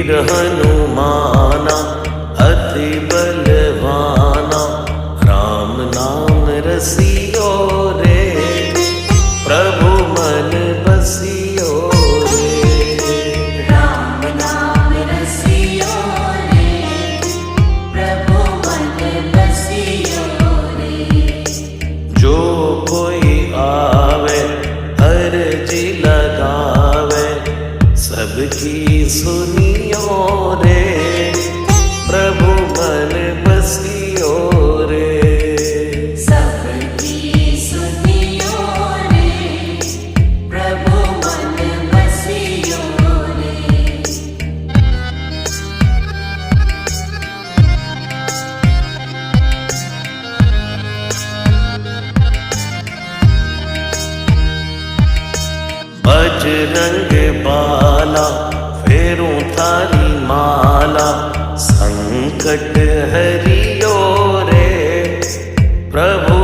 वीर हनुमाना अति बलवाना, राम नाम रसियो रे, प्रभु मन बसियो रे। राम नाम रसियो रे, प्रभु मन बसियो रे। जो कोई आवे अर्जी लगावे, सबकी सुनियो रे, प्रभु मन बसियो रे। सबकी सुनियो रे, प्रभु मन बसियो रे। बजरंग बाला फेरूं थारी माला, संकट हरियो रे, प्रभु